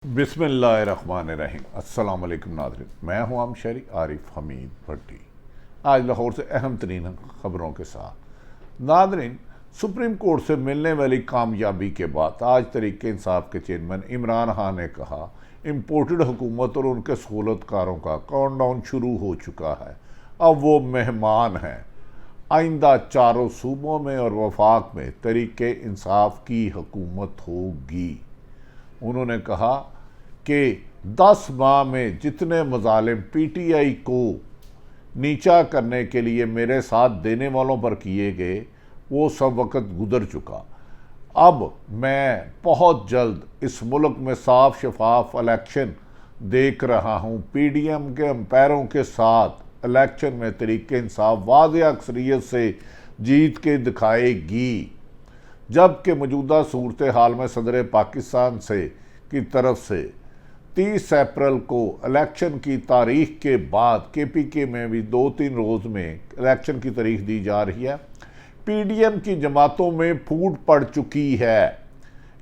बिस्मिल्लाहिर्रहमानिर्रहीम। अस्सलाम वालेकुम नाज़रीन, मैं हूं आम शहरी आरिफ हमीद भट्टी। आज लाहौर से अहम तरीन खबरों के साथ। नाज़रीन, सुप्रीम कोर्ट से मिलने वाली कामयाबी के बाद आज तहरीक इंसाफ के चेयरमैन इमरान खान ने कहा इम्पोर्टेड हुकूमत और उनके सहूलतकारों का काउंटडाउन शुरू हो चुका है। अब वो मेहमान हैं। आइंदा चारों सूबों में और वफाक में तहरीक इंसाफ की हुकूमत होगी। उन्होंने कहा कि 10 माह में जितने मजालिम PTI को नीचा करने के लिए मेरे साथ देने वालों पर किए गए वो सब वक्त गुजर चुका। अब मैं बहुत जल्द इस मुल्क में साफ शफाफ इलेक्शन देख रहा हूँ। PDM के अंपायरों के साथ इलेक्शन में तहरीक इंसाफ वाज़ेह अक्सरियत से जीत के दिखाएगी। जबकि मौजूदा सूरत हाल में सदर पाकिस्तान की तरफ से 30 अप्रैल को इलेक्शन की तारीख के बाद KPK में भी 2-3 रोज़ में इलेक्शन की तारीख दी जा रही है। PDM की जमातों में फूट पड़ चुकी है।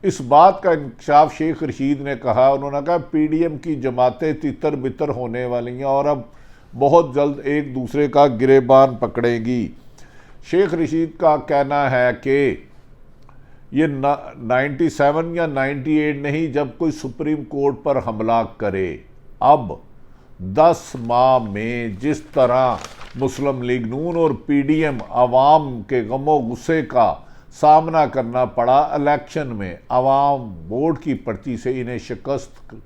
इस बात का इंकशाफ शेख रशीद ने कहा। उन्होंने कहा PDM की जमातें तितर बितर होने वाली हैं और अब बहुत जल्द एक दूसरे का गिरेबान पकड़ेगी। शेख रशीद का कहना है कि ये 97 या 98 नहीं, जब कोई सुप्रीम कोर्ट पर हमला करे। अब 10 माह में जिस तरह मुस्लिम लीग नून और PDM आवाम के गमो गुस्से का सामना करना पड़ा, इलेक्शन में आवाम वोट की पर्ची से इन्हें शिकस्त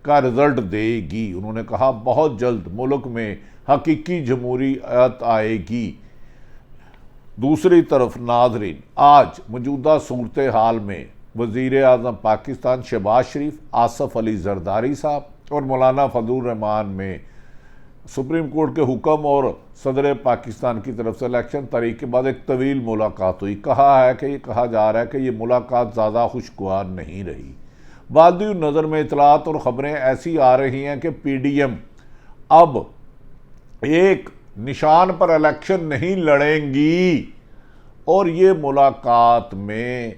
का रिजल्ट देगी। उन्होंने कहा बहुत जल्द मुल्क में हकीकी जमहूरियत आएगी। दूसरी तरफ नाजरीन, आज मौजूदा सूरत हाल में वज़ीर आज़म पाकिस्तान शहबाज शरीफ, आसफ अली जरदारी साहब और मौलाना फजलुर रहमान में सुप्रीम कोर्ट के हुक्म और सदर पाकिस्तान की तरफ से इलेक्शन तारीख के बाद एक तवील मुलाकात हुई। कहा जा रहा है कि ये मुलाकात ज़्यादा खुशगवार नहीं रही। बादी नज़र में इतलात और ख़बरें ऐसी आ रही हैं कि PDM अब एक निशान पर इलेक्शन नहीं लड़ेंगी। और ये मुलाकात में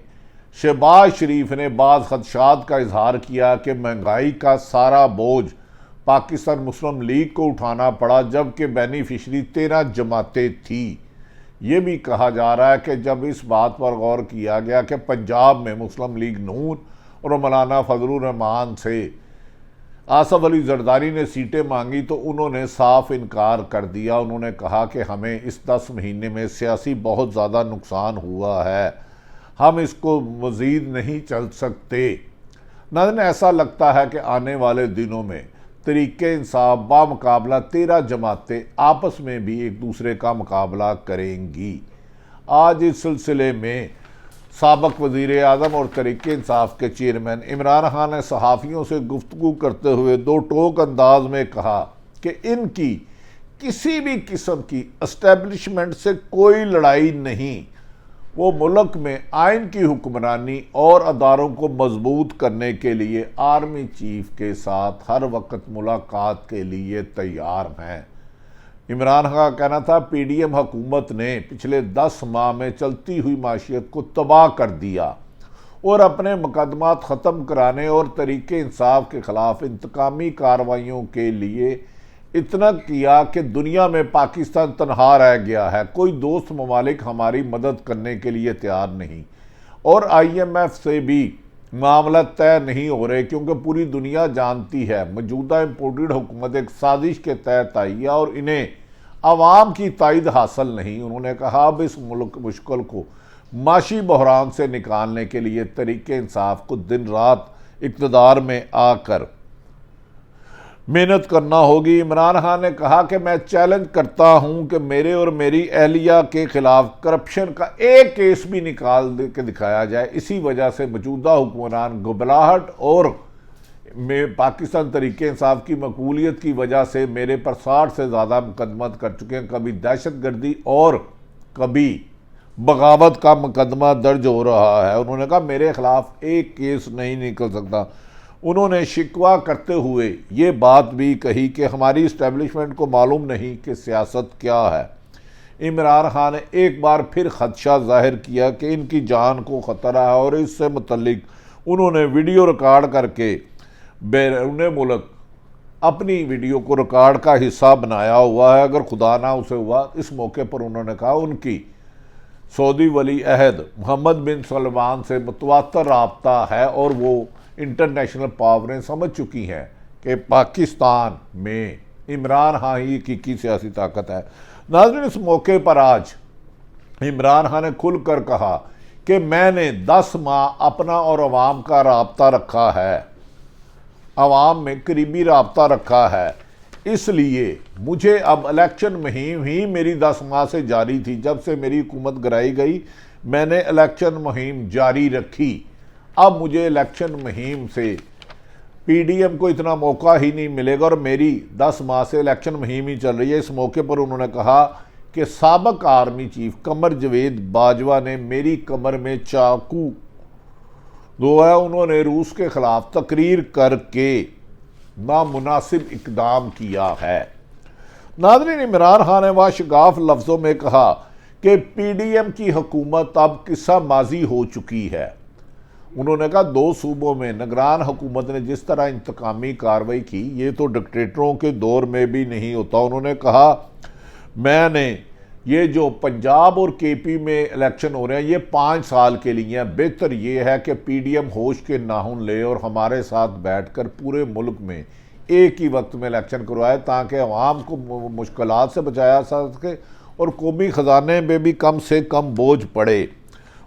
शहबाज शरीफ ने बाज़ खदशात का इजहार किया कि महंगाई का सारा बोझ पाकिस्तान मुस्लिम लीग को उठाना पड़ा, जबकि बेनिफिशरी 13 जमातें थी। ये भी कहा जा रहा है कि जब इस बात पर गौर किया गया कि पंजाब में मुस्लिम लीग नून और मौलाना फजलुर रहमान से आसफ अली जरदारी ने सीटें मांगी तो उन्होंने साफ इनकार कर दिया। उन्होंने कहा कि हमें इस 10 महीने में सियासी बहुत ज़्यादा नुकसान हुआ है, हम इसको मज़ीद नहीं चल सकते। नाज़रीन, ऐसा लगता है कि आने वाले दिनों में तहरीक इंसाफ बामुकाबला 13 जमातें आपस में भी एक दूसरे का मुकाबला करेंगी। आज इस सिलसिले में साबक वज़ीर आज़म और तहरीक इंसाफ के चेयरमैन इमरान खान ने सहाफ़ियों से गुफ्तगू करते हुए दो टोक अंदाज में कहा कि इनकी किसी भी किस्म की एस्टेब्लिशमेंट से कोई लड़ाई नहीं। वो मुल्क में आइन की हुक्मरानी और अदारों को मजबूत करने के लिए आर्मी चीफ के साथ हर वक्त मुलाकात के लिए तैयार हैं। इमरान खान का कहना था PDM हुकूमत ने पिछले 10 माह में चलती हुई माशियत को तबाह कर दिया और अपने मुकदमात ख़त्म कराने और तहरीक इंसाफ के ख़िलाफ़ इंतकामी कार्रवाइयों के लिए इतना किया कि दुनिया में पाकिस्तान तनहा रह गया है। कोई दोस्त ममालिक हमारी मदद करने के लिए तैयार नहीं और IMF से भी मामला तय नहीं हो रहे, क्योंकि पूरी दुनिया जानती है मौजूदा इम्पोर्टेड हुकूमत एक साजिश के तहत आई है और इन्हें आवाम की तायद हासिल नहीं। उन्होंने कहा अब इस मुल्क मुश्किल को माशी बहरान से निकालने के लिए तहरीक इंसाफ को दिन रात इक़्तिदार में आकर मेहनत करना होगी। इमरान खान ने कहा कि मैं चैलेंज करता हूं कि मेरे और मेरी अहलिया के खिलाफ करप्शन का एक केस भी निकाल के दिखाया जाए। इसी वजह से मौजूदा हुक्मरान घबराहट और पाकिस्तान तहरीक इंसाफ की मकबूलियत की वजह से मेरे पर 60 से ज़्यादा मुकदमत कर चुके हैं। कभी दहशतगर्दी और कभी बगावत का मुकदमा दर्ज हो रहा है। उन्होंने कहा मेरे खिलाफ एक केस नहीं निकल सकता। उन्होंने शिकवा करते हुए ये बात भी कही कि हमारी इस्टेब्लिशमेंट को मालूम नहीं कि सियासत क्या है। इमरान खान ने एक बार फिर खदशा जाहिर किया कि इनकी जान को ख़तरा है और इससे मुतल्लिक उन्होंने वीडियो रिकॉर्ड करके बैरून मुल्क अपनी वीडियो को रिकॉर्ड का हिस्सा बनाया हुआ है, अगर खुदा ना उसे हुआ। इस मौके पर उन्होंने कहा उनकी सऊदी वली अहद मोहम्मद बिन सलमान से मुतवातर राब्ता है और वो इंटरनेशनल पावरें समझ चुकी हैं कि पाकिस्तान में इमरान खान ही हकीकी सियासी ताकत है। नाज़रीन, इस मौके पर आज इमरान खान ने खुलकर कहा कि मैंने 10 माह अपना और अवाम का राब्ता रखा है, अवाम में करीबी राब्ता रखा है, इसलिए मुझे अब इलेक्शन मुहिम ही मेरी 10 माह से जारी थी। जब से मेरी हुकूमत गिराई गई मैंने इलेक्शन मुहिम जारी रखी। अब मुझे इलेक्शन मुहिम से पीडीएम को इतना मौका ही नहीं मिलेगा और मेरी 10 माह से इलेक्शन मुहिम ही चल रही है। इस मौके पर उन्होंने कहा कि साबिक आर्मी चीफ कमर जवेद बाजवा ने मेरी कमर में चाकू दो है, उन्होंने रूस के खिलाफ तकरीर करके नामुनासिब इकदाम किया है। नाज़रीन, इमरान खान ने वाशगाफ लफ्ज़ों में कहा कि पीडीएम की हुकूमत अब किस्सा माजी हो चुकी है। उन्होंने कहा 2 सूबों में निगरान हुकूमत ने जिस तरह इंतकामी कार्रवाई की ये तो डिक्टेटरों के दौर में भी नहीं होता। उन्होंने कहा मैंने ये जो पंजाब और केपी में इलेक्शन हो रहे हैं ये 5 साल के लिए हैं, बेहतर ये है कि पीडीएम होश के नाखून ले और हमारे साथ बैठकर पूरे मुल्क में एक ही वक्त में इलेक्शन करवाए ताकि अवाम को मुश्किलात से बचाया जा सके और कौमी ख़जाने में भी कम से कम बोझ पड़े।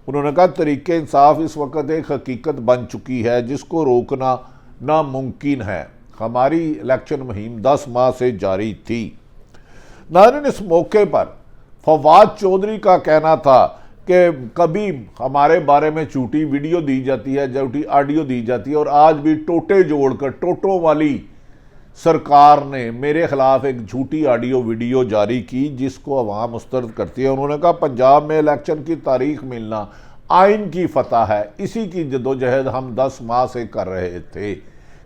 उन्होंने कहा तरीके इंसाफ इस वक्त एक हकीकत बन चुकी है जिसको रोकना नामुमकिन है। हमारी इलेक्शन मुहिम 10 माह से जारी थी। नाज़रीन, इस मौके पर फवाद चौधरी का कहना था कि कभी हमारे बारे में झूठी वीडियो दी जाती है, झूठी ऑडियो दी जाती है और आज भी टोटे जोड़कर टोटों वाली सरकार ने मेरे खिलाफ एक झूठी ऑडियो वीडियो जारी की जिसको अवाम मुस्तरद करती है। उन्होंने कहा पंजाब में इलेक्शन की तारीख मिलना आइन की फतह है, इसी की जदोजहद हम 10 माह से कर रहे थे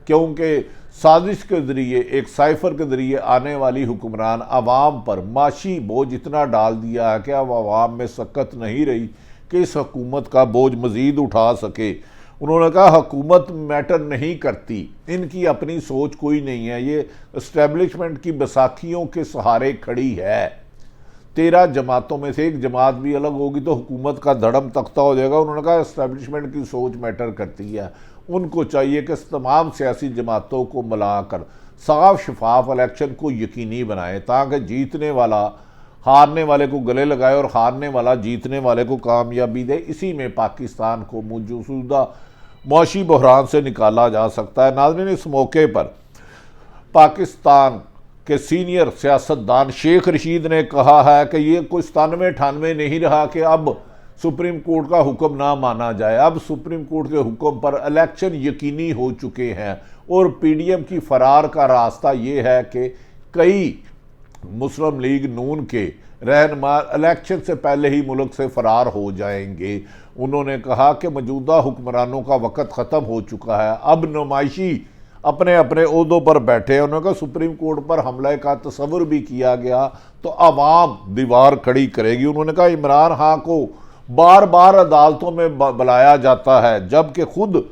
क्योंकि साजिश के ज़रिए एक साइफर के ज़रिए आने वाली हुक्मरान अवाम पर माशी बोझ इतना डाल दिया है कि अब अवाम में सकत नहीं रही कि इस हुकूमत का बोझ मज़ीद उठा सके। उन्होंने कहा हुकूमत मैटर नहीं करती, इनकी अपनी सोच कोई नहीं है, ये इस्टेब्लिशमेंट की बैसाखियों के सहारे खड़ी है। 13 जमातों में से एक जमात भी अलग होगी तो हुकूमत का धड़म तख्ता हो जाएगा। उन्होंने कहा इस्टेब्लिशमेंट की सोच मैटर करती है, उनको चाहिए कि तमाम सियासी जमातों को मिलाकर साफ शफाफ इलेक्शन को यकीनी बनाए ताकि जीतने वाला हारने वाले को गले लगाए और हारने वाला जीतने वाले को कामयाबी दे। इसी में पाकिस्तान को मौजूदा मौशी बहरान से निकाला जा सकता है। नाज़रीन, इस मौके पर पाकिस्तान के सीनियर सियासतदान शेख रशीद ने कहा है कि ये कोई 97-98 नहीं रहा कि अब सुप्रीम कोर्ट का हुक्म ना माना जाए। अब सुप्रीम कोर्ट के हुक्म पर इलेक्शन यकीनी हो चुके हैं और पीडीएम की फरार का रास्ता ये है कि कई मुस्लिम लीग नून के रहनुमा इलेक्शन से पहले ही मुल्क से फरार हो जाएंगे। उन्होंने कहा कि मौजूदा हुक्मरानों का वक़्त ख़त्म हो चुका है, अब नुमाइशी अपने अपने ओहदों पर बैठे हैं। उन्होंने कहा सुप्रीम कोर्ट पर हमले का तस्वर भी किया गया तो आवाम दीवार खड़ी करेगी। उन्होंने कहा इमरान खान को बार बार अदालतों में बुलाया जाता है जबकि खुद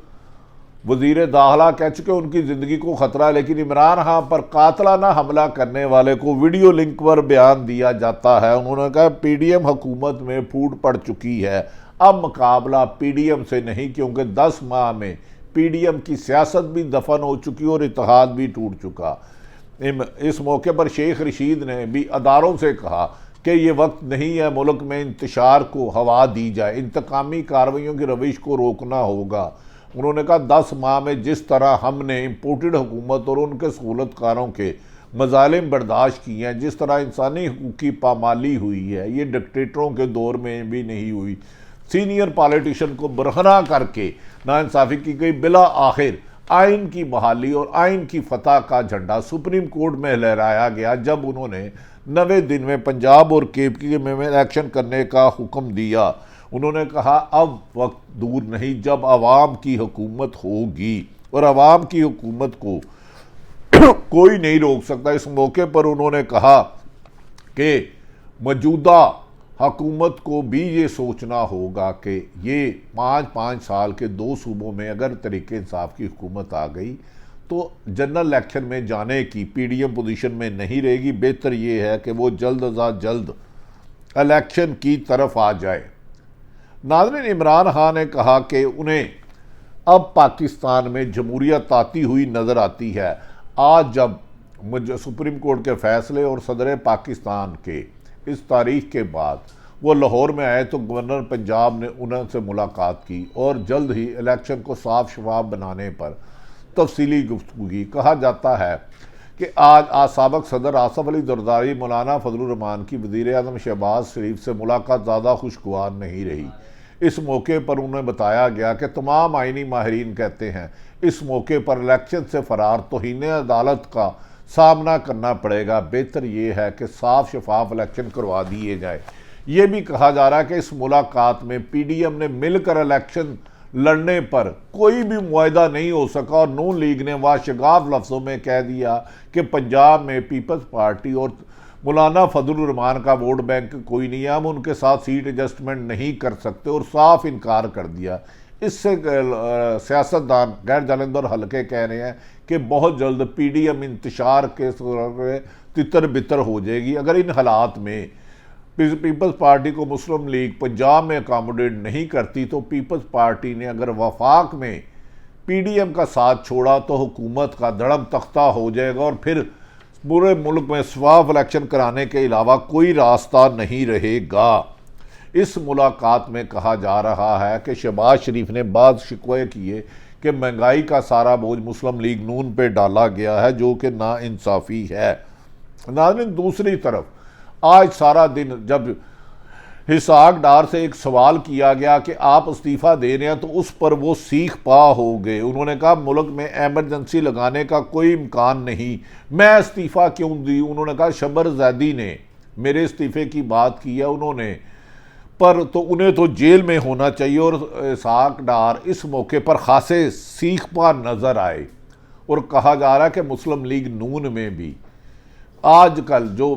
वजीर दाखिला कह चुके उनकी ज़िंदगी को ख़तरा है, लेकिन इमरान खान पर कातलाना हमला करने वाले को वीडियो लिंक पर बयान दिया जाता है। उन्होंने कहा पीडीएम हुकूमत में फूट पड़ चुकी है, अब मुकाबला पीडीएम से नहीं क्योंकि 10 माह में पीडीएम की सियासत भी दफन हो चुकी और इत्तेहाद भी टूट चुका। इस मौके पर शेख रशीद ने भी अदारों से कहा कि ये वक्त नहीं है मुल्क में इंतशार को हवा दी जाए, इंतकामी कार्रवाइयों की रविश को रोकना होगा। उन्होंने कहा 10 माह में जिस तरह हमने इम्पोर्टेड हुकूमत और उनके सहूलतकारों के मजालिम बर्दाश्त किए हैं, जिस तरह इंसानी हकूक़ की पामाली हुई है, ये डिक्टेटरों के दौर में भी नहीं हुई। सीनियर पॉलिटिशियन को बरहना करके नाइंसाफ़ी की गई। बिला आखिर आइन की बहाली और आइन की फतह का झंडा सुप्रीम कोर्ट में लहराया गया जब उन्होंने 90 दिन में पंजाब और केपी में इलेक्शन करने का हुक्म दिया। उन्होंने कहा अब वक्त दूर नहीं जब आवाम की हुकूमत होगी और आवाम की हुकूमत को कोई नहीं रोक सकता। इस मौके पर उन्होंने कहा कि मौजूदा हुकूमत को भी ये सोचना होगा कि ये 5-5 साल के 2 सूबों में अगर तरीके इंसाफ की हुकूमत आ गई तो जनरल इलेक्शन में जाने की पीडीएम पोजीशन में नहीं रहेगी। बेहतर ये है कि वो जल्द अज जल्द इलेक्शन की तरफ आ जाए। नाज़रीन, इमरान खान ने कहा कि उन्हें अब पाकिस्तान में जमहूरियत आती हुई नज़र आती है। आज जब सुप्रीम कोर्ट के फैसले और सदर पाकिस्तान के इस तारीख के बाद वो लाहौर में आए तो गवर्नर पंजाब ने उनसे मुलाकात की और जल्द ही इलेक्शन को साफ शफाफ बनाने पर तफसीली गुफ्तगू की। कहा जाता है कि आज साबिक़ सदर आसफ अली जरदारी मौलाना फजलुर रहमान की वज़ीर आज़म शहबाज शरीफ से मुलाकात ज़्यादा खुशगवार नहीं रही। इस मौके पर उन्हें बताया गया कि तमाम आइनी माहिरीन कहते हैं इस मौके पर इलेक्शन से फरार तौहीन अदालत का सामना करना पड़ेगा। बेहतर ये है कि साफ शफाफ इलेक्शन करवा दिए जाए। ये भी कहा जा रहा है कि इस मुलाकात में पीडीएम ने मिलकर इलेक्शन लड़ने पर कोई भी मुआहदा नहीं हो सका और नून लीग ने वाशगाफ लफ्ज़ों में कह दिया कि पंजाब में पीपल्स पार्टी और मौलाना फजलुर रहमान का वोट बैंक कोई नहीं है, हम उनके साथ सीट एडजस्टमेंट नहीं कर सकते और साफ इनकार कर दिया। इससे सियासतदान गैर जानबदार हल्के कह रहे हैं कि बहुत जल्द पीडीएम इंतशार के तितर बितर हो जाएगी। अगर इन हालात में पीपल्स पार्टी को मुस्लिम लीग पंजाब में अकामोडेट नहीं करती तो पीपल्स पार्टी ने अगर वफाक में पीडीएम का साथ छोड़ा तो हुकूमत का धड़म तख्ता हो जाएगा और फिर पूरे मुल्क में साफ इलेक्शन कराने के अलावा कोई रास्ता नहीं रहेगा। इस मुलाकात में कहा जा रहा है कि शहबाज शरीफ ने बाद शिकवे किए कि महंगाई का सारा बोझ मुस्लिम लीग नून पे डाला गया है, जो कि नाइंसाफ़ी है। नाज़रीन, दूसरी तरफ आज सारा दिन जब हिसाक डार से एक सवाल किया गया कि आप इस्तीफ़ा दे रहे हैं तो उस पर वो सीख पा हो गए। उन्होंने कहा मुल्क में एमरजेंसी लगाने का कोई इम्कान नहीं, मैं इस्तीफ़ा क्यों दी। उन्होंने कहा शबर जैदी ने मेरे इस्तीफ़े की बात की है उन्होंने, पर तो उन्हें तो जेल में होना चाहिए। और हिसाक डार इस मौके पर खासे सीख पा नज़र आए और कहा जा रहा है कि मुस्लिम लीग नून में भी आजकल जो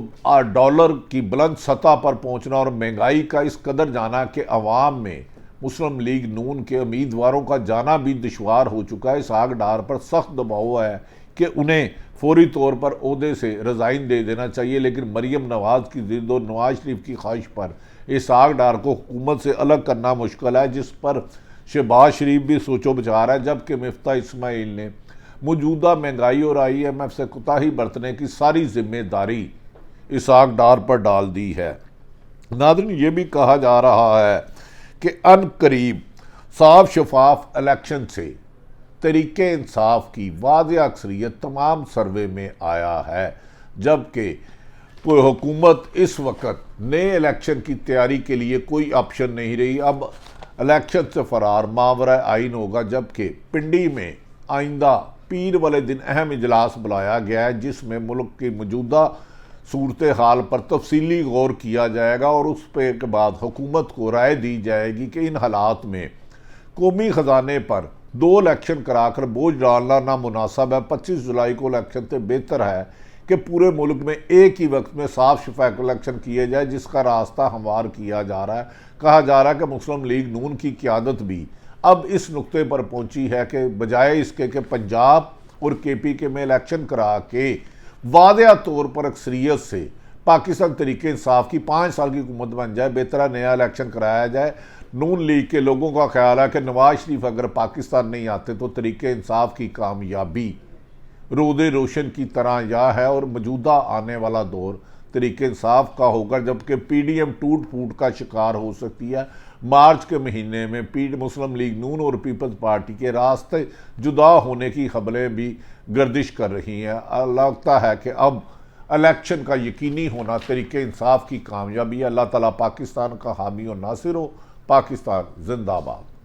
डॉलर की बुलंद सतह पर पहुंचना और महंगाई का इस कदर जाना कि अवाम में मुस्लिम लीग नून के उम्मीदवारों का जाना भी दुश्वार हो चुका है। इसहाक डार पर सख्त दबाव है कि उन्हें फौरी तौर पर ओहदे से रिज़ाइन दे देना चाहिए, लेकिन मरीम नवाज़ की जिद और नवाज शरीफ की ख्वाहिश पर इसहाक डार को हुकूमत से अलग करना मुश्किल है, जिस पर शहबाज शरीफ भी सोचो विचार है। जबकि मिफ्ता इस्माइल ने मौजूदा महंगाई और IMF से कोताही बरतने की सारी जिम्मेदारी इसहाक डार पर डाल दी है। नाज़रीन, ये भी कहा जा रहा है कि अनकरीब साफ शफाफ इलेक्शन से तरीके इंसाफ की वाज़ेह अक्सरियत तमाम सर्वे में आया है, जबकि हुकूमत इस वक्त नए इलेक्शन की तैयारी के लिए कोई ऑप्शन नहीं रही। अब इलेक्शन से फरार मावरा आइन होगा, जबकि पिंडी में आइंदा पीर वाले दिन अहम इजलास बुलाया गया है जिसमें मुल्क की मौजूदा सूरत हाल पर तफसीली गौर किया जाएगा और उस पे के बाद हुकूमत को राय दी जाएगी कि इन हालात में कौमी ख़जाने पर 2 इलेक्शन कराकर बोझ डालना नामुनासिब है। 25 जुलाई को इलेक्शन से बेहतर है कि पूरे मुल्क में एक ही वक्त में साफ शफाफ इलेक्शन किए जाए, जिसका रास्ता हमवार किया जा रहा है। कहा जा रहा है कि मुस्लिम लीग नून की क़यादत भी अब इस नुक्ते पर पहुंची है कि बजाय इसके कि पंजाब और KPK में इलेक्शन करा के वाज़ेह तौर पर अक्सरियत से पाकिस्तान तरीके इंसाफ की 5 साल की हुकूमत बन जाए, बेहतर नया इलेक्शन कराया जाए। नून लीग के लोगों का ख्याल है कि नवाज शरीफ अगर पाकिस्तान नहीं आते तो तरीके इंसाफ की कामयाबी रोदे रोशन की तरह या है और मौजूदा आने वाला दौर तरीके इंसाफ का होगा, जबकि पीडीएम टूट फूट का शिकार हो सकती है। मार्च के महीने में मुस्लिम लीग नून और पीपल्स पार्टी के रास्ते जुदा होने की खबरें भी गर्दिश कर रही हैं। लगता है कि अब इलेक्शन का यकीनी होना तरीके इंसाफ की कामयाबी है। अल्लाह ताला पाकिस्तान का हामी और नासिर हो। पाकिस्तान जिंदाबाद।